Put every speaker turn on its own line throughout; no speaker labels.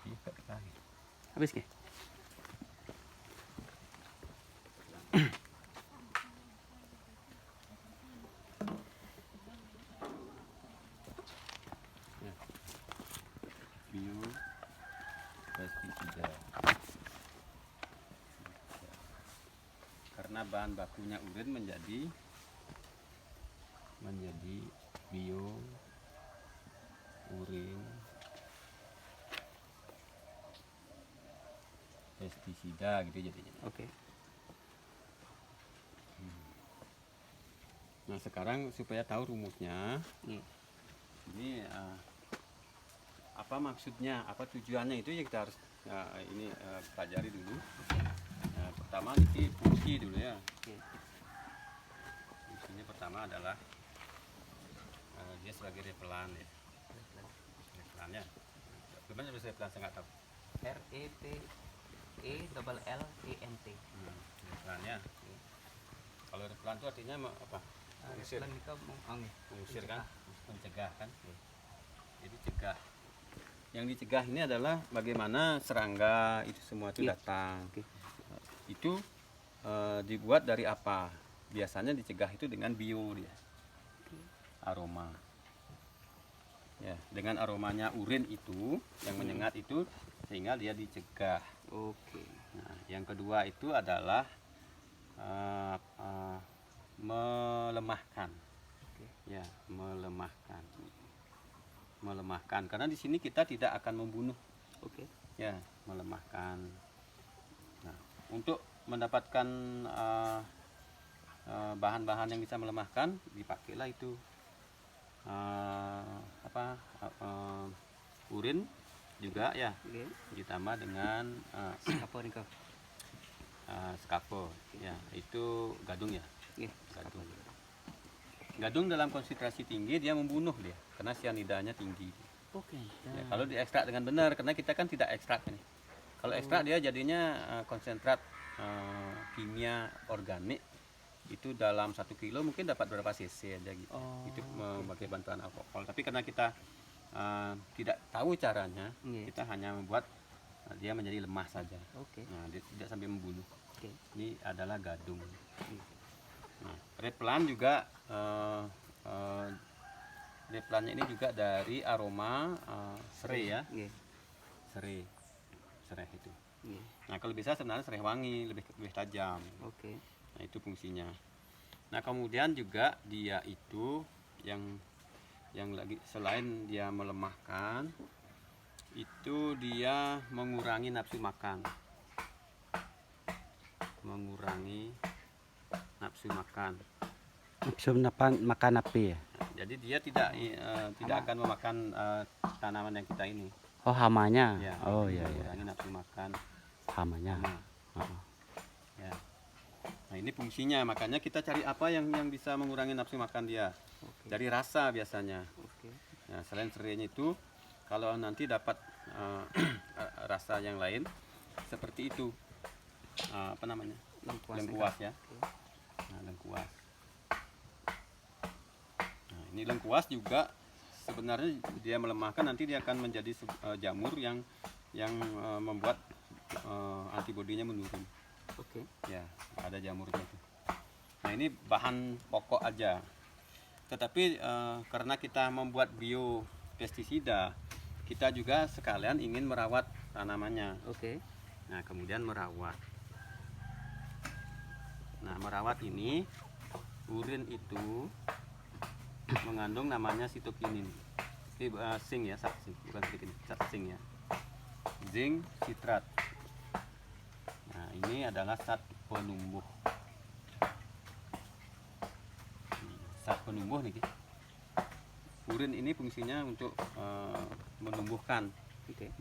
pestisida.
Habis ke?
Biopestisida. Karena bahan bakunya urin menjadi bio urin pestisida gitu jadinya.
Oke.
Nah sekarang supaya tahu rumusnya,
Iya.
ini apa maksudnya, apa tujuannya itu ya kita harus pelajari dulu. Pertama ini fungsi dulu ya.
Oke.
Fungsinya pertama adalah dia sebagai repelan ya. Repelan ya. Gimana bisa repelan saya nggak tahu.
REPELLENT.
Repelan ya. Kalau repelan itu artinya apa? Mengusir. Mengusir kan, mencegah kan. Jadi cegah. Yang dicegah ini adalah bagaimana serangga itu semua itu datang. Itu dibuat dari apa? Biasanya dicegah itu dengan bio dia. Aroma. Ya, dengan aromanya urin itu yang menyengat itu sehingga dia dicegah.
Oke.
Nah, yang kedua itu adalah melemahkan. Ya, melemahkan karena di sini kita tidak akan membunuh.
Oke.
Ya, melemahkan. Nah, untuk mendapatkan bahan-bahan yang bisa melemahkan dipakailah itu urin juga ya, ditambah dengan skafol ya, itu gadung ya. Gadung dalam konsentrasi tinggi dia membunuh dia karena cyanidanya tinggi.
Oke.
Ya, kalau diekstrak dengan benar, karena kita kan tidak ekstrak ini. Kalau ekstrak dia jadinya konsentrat kimia organik itu dalam 1 kilo mungkin dapat berapa cc aja gitu. Itu memakai bantuan alkohol. Tapi karena kita tidak tahu caranya, kita hanya membuat dia menjadi lemah saja. Nah, dia tidak sampai membunuh. Ini adalah gadung. Nah, repelan juga repelannya ini juga dari aroma serai ya. Serai itu. Nah, kalau bisa sebenarnya serai wangi, lebih tajam. Nah, itu fungsinya. Nah, kemudian juga dia itu yang lagi selain dia melemahkan, itu dia mengurangi nafsu makan. Mengurangi nafsu makan.
Nafsu makan api ya.
Jadi dia tidak akan memakan tanaman yang kita ini.
Oh, hamanya.
Ya,
Oh iya.
mengurangi nafsu makan.
Hamanya.
Ya. Nah, ini fungsinya, makanya kita cari apa yang bisa mengurangi nafsu makan dia. Dari rasa biasanya. Nah, selain serainya itu, kalau nanti dapat rasa yang lain seperti itu, apa namanya? Lengkuas ya. Nah, lengkuas. Nah, ini lengkuas juga sebenarnya dia melemahkan, nanti dia akan menjadi jamur yang membuat antibodinya menurun. Ya, ada jamurnya itu. Nah, ini bahan pokok aja. Tetapi karena kita membuat biopestisida, kita juga sekalian ingin merawat tanamannya. Nah, kemudian merawat. Nah, merawat ini urin itu mengandung namanya sitokinin. Zinc ya, bukan zinc ya. Zinc sitrat. Nah, ini adalah zat penumbuh. Zat penumbuh nih. Urin ini fungsinya untuk menumbuhkan.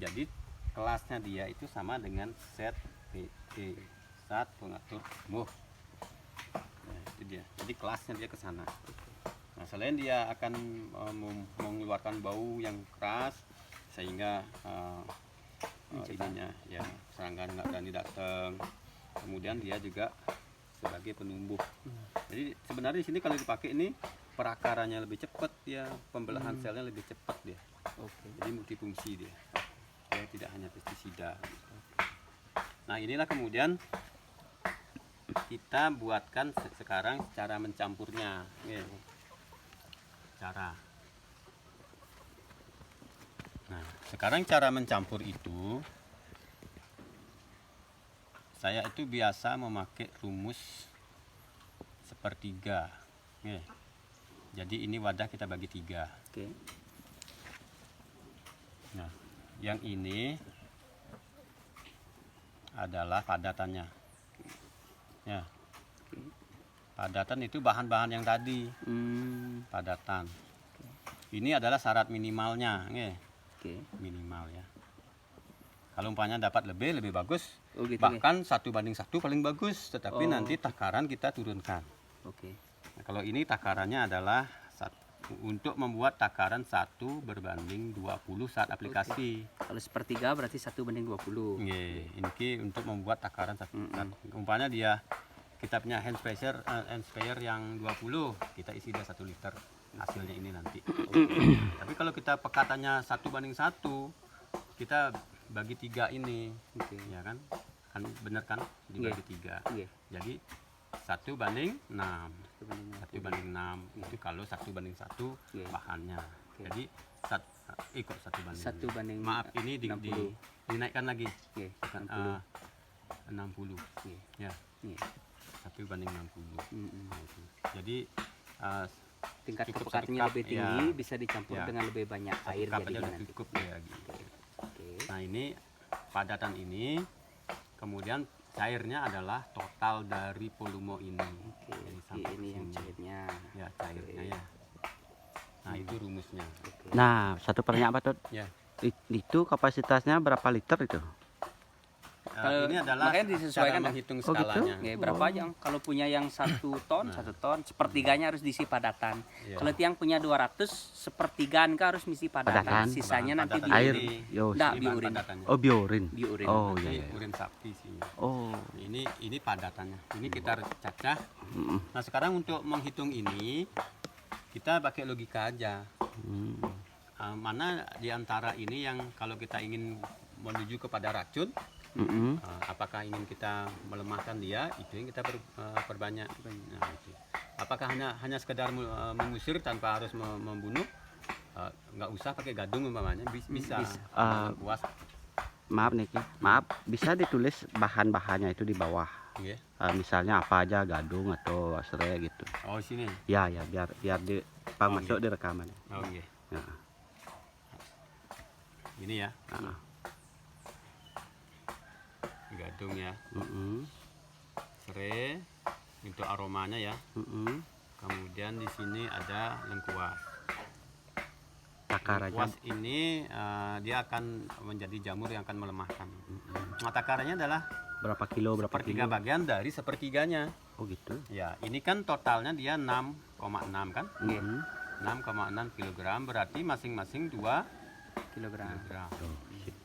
Jadi kelasnya dia itu sama dengan ZPT, zat pengatur tumbuh. Nah, itu dia. Jadi kelasnya dia ke sana. Nah, selain dia akan mengeluarkan bau yang keras sehingga ininya ya serangga nggak berani datang. Kemudian dia juga sebagai penumbuh. Jadi sebenarnya di sini kalau dipakai ini perakarannya lebih cepat dia, pembelahan selnya lebih cepat dia.
Oke.
Jadi multifungsi dia. Dia tidak hanya pestisida. Nah, inilah kemudian kita buatkan sekarang cara mencampurnya. Cara. Nah, sekarang cara mencampur itu saya itu biasa memakai rumus sepertiga. Jadi ini wadah kita bagi 3.
Oke.
Nah, yang ini adalah padatannya. Ya. Padatan itu bahan-bahan yang tadi. Padatan. Ini adalah syarat minimalnya,
Oke.
minimal ya. Kalau umpamanya dapat lebih bagus.
Oh, gitu,
Bahkan 1:1 paling bagus. Tetapi nanti takaran kita turunkan.
Oke.
Nah, kalau ini takarannya adalah untuk membuat takaran 1:20 saat aplikasi.
Kalau sepertiga berarti 1:20.
Ini untuk membuat takaran satu. Umpamanya dia kita punya hand sprayer yang 20, kita isi dia 1 liter hasilnya ini nanti. Tapi kalau kita pekatannya 1:1, kita bagi 3 ini, ya kan? Kan benar kan? Dibagi 3. Jadi 1:6. 1:6 itu kalau 1:1 bahannya. Jadi ikut 1:1. Maaf, ini dinaikkan lagi. 60. Ya. 1:60. Nah, itu. Jadi
Tingkat
cukup
kepekatannya
satu cup,
lebih tinggi,
ya.
bisa dicampur
Ya.
dengan lebih banyak air
Cup aja
jadinya
udah
nanti.
cukup ya gitu.
Oke.
Nah, ini padatan ini, kemudian cairnya adalah total dari volume ini.
Oke.
Jadi sampai
Ini yang
sini.
cairnya.
Ya, cairnya ya. Nah, itu rumusnya.
Oke.
Nah, satu pernya apa tuh?
Ya.
Itu kapasitasnya berapa liter itu?
Kalau-
Ini adalah
makanya disesuaikan
cara
ya?
menghitung
Oh, gitu?
skalanya.
Oke, berapa yang kalau punya yang 1 ton, 1 ton, sepertiganya harus diisi padatan.
Iya.
Kalau tiang punya 200, sepertigaan kan harus misi padatan.
Padatan.
Sisanya
Bahan
nanti
padatan
Air.
ini.
Yo.
Nggak,
Ini bahan
biurin.
padatannya.
Oh, biorin.
Biurin.
Oh,
Ini
iya, iya.
urin sapi sih.
Oh.
Ini padatannya. Ini kita cacah.
Mm.
Nah, sekarang untuk menghitung ini kita pakai logika aja.
Hmm.
Mana di antara ini yang kalau kita ingin menuju kepada racun,
Mm-mm.
apakah ingin kita melemahkan dia, itu yang kita perbanyak. Nah, itu. Apakah hanya sekedar mengusir tanpa harus membunuh? Nggak usah pakai gadung umpamanya, bisa. Puas.
Maaf nih, Ki. Maaf, bisa ditulis bahan-bahannya itu di bawah.
Iya.
Misalnya apa aja, gadung atau serai gitu.
Oh, sini.
Ya, ya, biar di masuk di rekaman.
Oh, iya.
Ya.
Ini ya.
Ah.
Gadung ya.
Mm-mm.
Serai untuk aromanya ya.
Mm-mm.
Kemudian di sini ada lengkuas.
Takarannya.
Lengkuas ini dia akan menjadi jamur yang akan melemahkan. Nah, takarannya adalah
Berapa kilo, berapa
sepertiga
kilo?
bagian dari sepertiganya.
Oh, gitu.
Ya, ini kan totalnya dia 6,6 kan?
Mm-mm.
6,6 kg berarti masing-masing 2
kilogram.
kg.
Tuh, sip.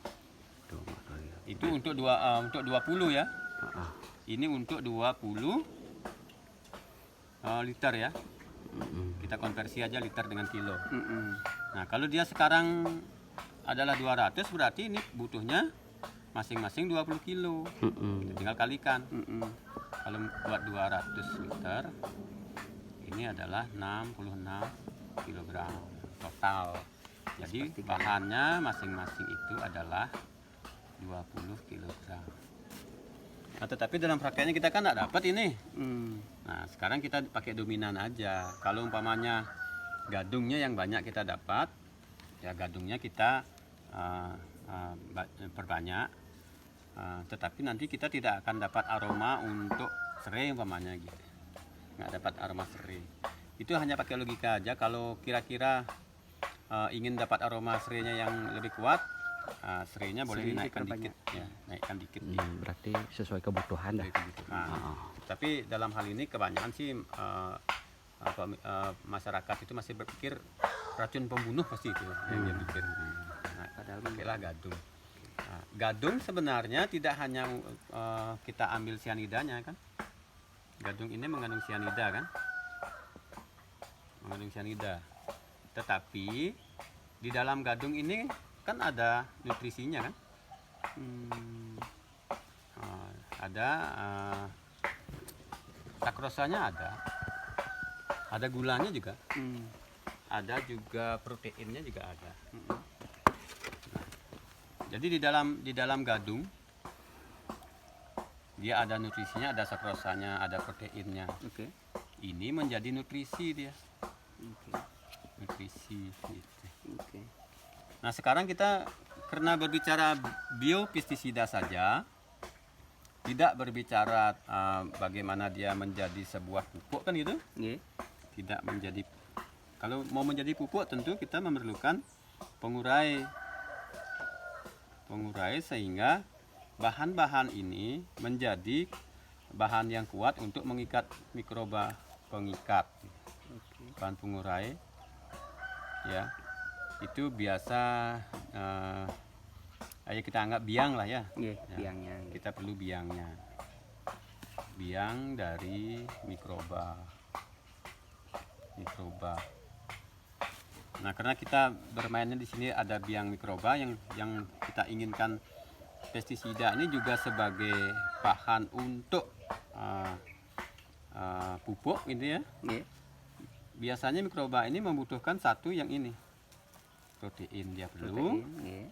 Tuh, Mas, ya.
Itu untuk 20 ya.
Ah, ah.
Ini untuk 20 liter ya.
Mm-mm.
Kita konversi aja liter dengan kilo.
Mm-mm.
Nah, kalau dia sekarang adalah 200 berarti ini butuhnya masing-masing 20 kilo.
Mm-mm.
Kita tinggal kalikan.
Mm-mm.
Kalau buat 200 liter ini adalah 66 kg total. Jadi bahannya masing-masing itu adalah 20 kg. Nah, tetapi dalam prakteknya kita kan nggak dapat ini.
Mm.
Nah, sekarang kita pakai dominan aja. Kalau umpamanya gadungnya yang banyak kita dapat, ya gadungnya kita perbanyak. Tetapi nanti kita tidak akan dapat aroma untuk serai umpamanya gitu. Nggak dapat aroma serai. Itu hanya pakai logika aja. Kalau kira-kira ingin dapat aroma serainya yang lebih kuat, serainya boleh
Serai
dinaikkan
diperbanyak.
dikit, ya, naikkan dikit.
Berarti sesuai kebutuhan dah.
Nah,
Ah.
tapi dalam hal ini kebanyakan sih masyarakat itu masih berpikir racun pembunuh pasti itu yang dia pikir. Nah,
Padahal
pakailah gadung. Nah, gadung sebenarnya tidak hanya kita ambil sianidanya kan. Gadung ini mengandung sianida kan. mengandung cyanida. Tetapi di dalam gadung ini kan ada nutrisinya kan? Ada sakrosanya ada gulanya juga, ada juga proteinnya juga ada. Nah, jadi di dalam gadung dia ada nutrisinya, ada sakrosanya, ada proteinnya.
Oke.
Ini menjadi nutrisi dia,
Oke.
nutrisi gitu.
Oke.
Nah sekarang kita karena berbicara biopestisida saja, tidak berbicara bagaimana dia menjadi sebuah pupuk kan gitu.
Nggih.
Tidak menjadi, kalau mau menjadi pupuk tentu kita memerlukan pengurai sehingga bahan-bahan ini menjadi bahan yang kuat untuk mengikat mikroba pengikat.
Oke.
Bahan pengurai ya itu biasa ayo kita anggap biang lah ya.
Nggih,
Ya,
biangnya.
kita perlu biangnya, biang dari mikroba. Nah karena kita bermainnya di sini ada biang mikroba yang kita inginkan pestisida ini juga sebagai bahan untuk pupuk gitu ya.
Nggih.
Biasanya mikroba ini membutuhkan satu yang ini, protein dia perlu,
Protein, nggih.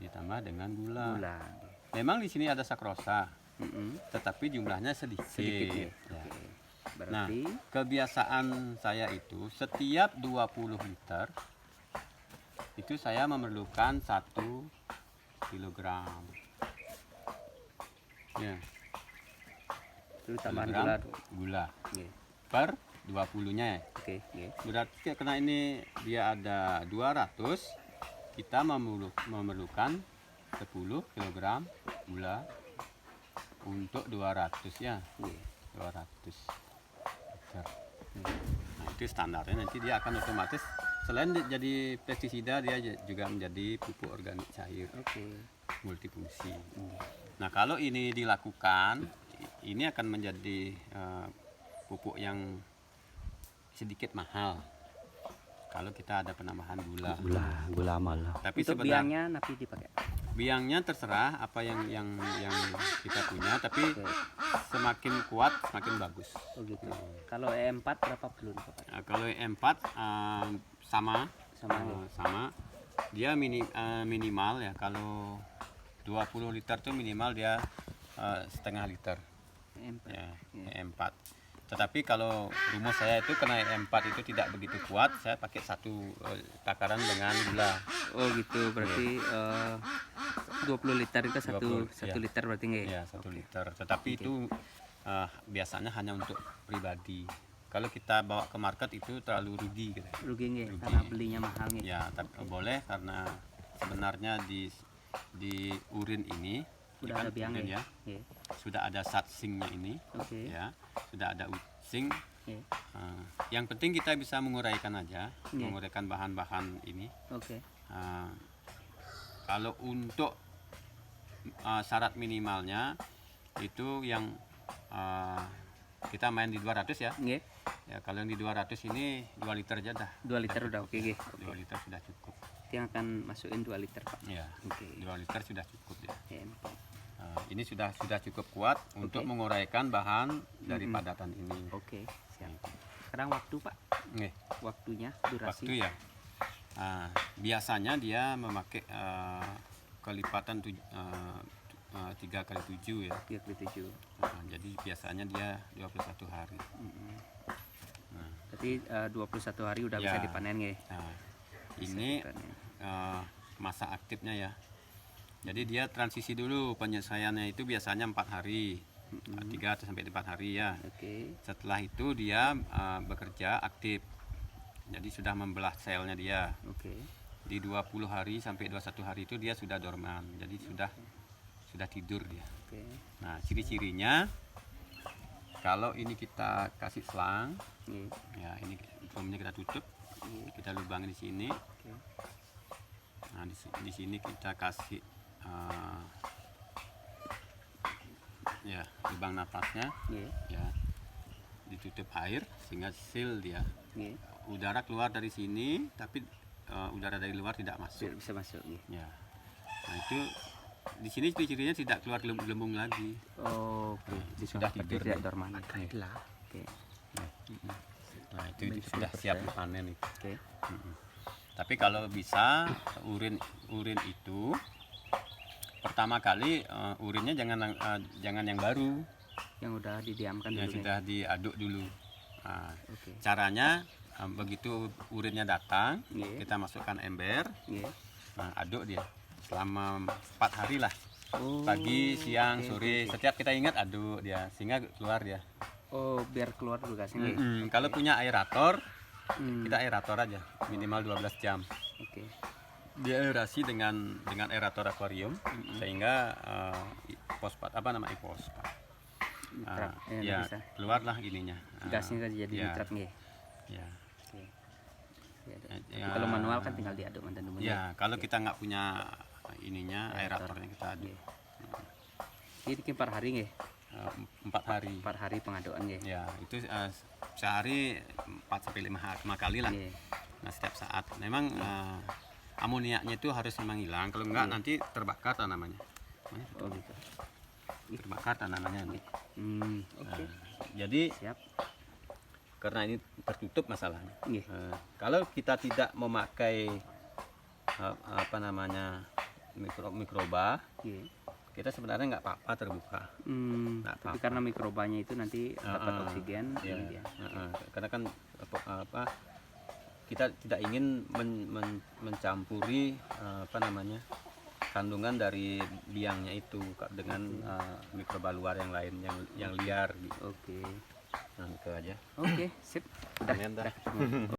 ditambah dengan gula.
Gula.
Memang di sini ada sakrosa,
Mm-mm.
tetapi jumlahnya sedikit.
Sedikit ya.
Ya.
Oke.
Nah,
Berarti
kebiasaan saya itu setiap 20 liter itu saya memerlukan 1 kilogram. Ya,
itu tambahan
kilogram
gula tuh.
gula
Nggih.
per 20-nya ya.
Oke, nggih.
Berarti karena ini dia ada 200, kita memerlukan 10 kilogram gula untuk 200 ya.
Nggih.
200 liter. Nah, itu standarnya, nanti dia akan otomatis selain jadi pestisida dia juga menjadi pupuk organik cair
Oke.
multifungsi. Nah, kalau ini dilakukan, ini akan menjadi pupuk yang sedikit mahal kalau kita ada penambahan gula.
Gula malah.
Tapi
Untuk
sebenarnya
biangnya napi dipakai.
biangnya terserah apa yang kita punya, tapi
Oke.
semakin kuat semakin bagus.
Oh gitu. Kalau E4 berapa belum Pak?
Nah, kalau E4 sama
Sama nggih.
sama dia minimal ya, kalau 20 liter tuh minimal dia setengah liter
E4.
ya,
Iya.
E4. Tetapi kalau rumus saya itu karena E4 itu tidak begitu kuat, saya pakai satu takaran dengan gula.
Oh gitu. Berarti 20 liter itu
20,
satu
iya.
liter berarti nggih.
Ya, 1 liter. Tetapi itu biasanya hanya untuk pribadi. Kalau kita bawa ke market itu terlalu rugi gitu.
Rugi nggih
Rugi.
karena belinya mahal nggih.
Ya, tapi boleh karena sebenarnya di urin ini
Udah
ya kan,
ada biang
urin
ya.
ya,
Nggih.
sudah ada satsingnya ini
Oke.
ya, sudah ada utsing.
Nggih.
Yang penting kita bisa menguraikan aja,
Iya.
menguraikan bahan-bahan ini.
Oke.
Kalau untuk syarat minimalnya itu yang kita main di 200 ya.
Nggih.
Ya, kalau yang di 200 ini 2 liter aja dah.
2 liter udah oke nggih.
2 liter sudah cukup.
Yang akan masukin 2 liter Pak.
Ya,
Oke.
2 liter sudah cukup ya.
E4.
Ini sudah cukup kuat untuk menguraikan bahan dari
Mm-mm.
padatan ini.
Oke, siap. Sekarang waktu Pak,
Nih,
waktunya, durasi.
waktu ya. Biasanya dia memakai kelipatan 3 kali 7 ya.
37.
Jadi biasanya dia 21 hari. Nah,
Berarti 21 hari udah
Ya.
bisa dipanen nggih.
nah, ini
Bisa dipanen.
masa aktifnya ya. Jadi dia transisi dulu, penyelesaiannya itu biasanya 4 hari, 3 sampai 4 hari ya.
Oke.
Setelah itu dia bekerja aktif. Jadi sudah membelah selnya dia.
Oke.
Di 20 hari sampai 21 hari itu dia sudah dorman. Jadi sudah tidur dia.
Oke.
Nah, ciri-cirinya kalau ini kita kasih selang,
Nggih.
ya ini drumnya kita tutup,
Nggih.
kita lubangin di sini.
Oke.
Nah, di sini kita kasih ya lubang napasnya,
Nggih.
ya ditutup air sehingga seal dia.
Nggih.
udara keluar dari sini, tapi udara dari luar tidak masuk.
Bisa masuk nggih.
Ya. Nah itu di sini ciri-cirinya tidak keluar gelembung lagi.
Oh, oke.
Sudah tidur
tidak
nih.
dorman.
Lah.
Oke.
Nah itu sudah siap panen itu.
Oke.
Tapi kalau bisa urin itu pertama kali urinnya jangan yang baru,
Yang udah didiamkan
yang
dulu.
sudah diaduk dulu. Nah,
Oke.
caranya begitu urinnya datang,
Nggih.
kita masukkan ember,
Nggih.
nah aduk dia selama 4 hari lah.
Oh.
Pagi, siang,
oke,
sore,
oke.
setiap kita ingat aduk dia sehingga keluar dia.
Oh, biar keluar dulu gasnya nggih.
Kalau punya aerator,
Hmm,
kita aerator aja minimal 12 jam.
Oke.
Diaerasi dengan aerator akuarium sehingga fosfat apa nama fosfat.
Nitrat.
Ya,
Bisa.
keluarlah ininya.
Gasnya kan jadi
ya,
nitrat nggih.
ya.
Oke. Ya, ada.
Ya.
Tapi kalau manual kan tinggal diaduk mantan dulu.
Ya, kalau kita nggak punya ininya
Aerator.
aeratornya kita aduk.
Ini 4 hari nggih.
4 hari.
4 hari pengaduan nggih.
Ya, itu sehari 4 sampai 5 kali lah.
Nggih.
Nah, setiap saat. Memang amoniaknya itu harus memang hilang. Kalau enggak nanti terbakar tanamannya.
Oh gitu.
Terbakar tanamannya nanti.
Oke.
Jadi
Siap.
karena ini tertutup masalahnya.
Nggih.
Kalau kita tidak memakai apa namanya mikroba,
Nggih.
kita sebenarnya nggak apa-apa terbuka. Nggak
Tapi
apa-apa.
karena mikrobanya itu nanti dapat oksigen,
Ya,
ini dia.
karena kan kita tidak ingin mencampuri apa namanya kandungan dari biangnya itu dengan mikroba luar yang lain yang liar gitu.
Oke.
Nah, itu aja.
Oke, sip. Udah.
Panen dah.
Udah.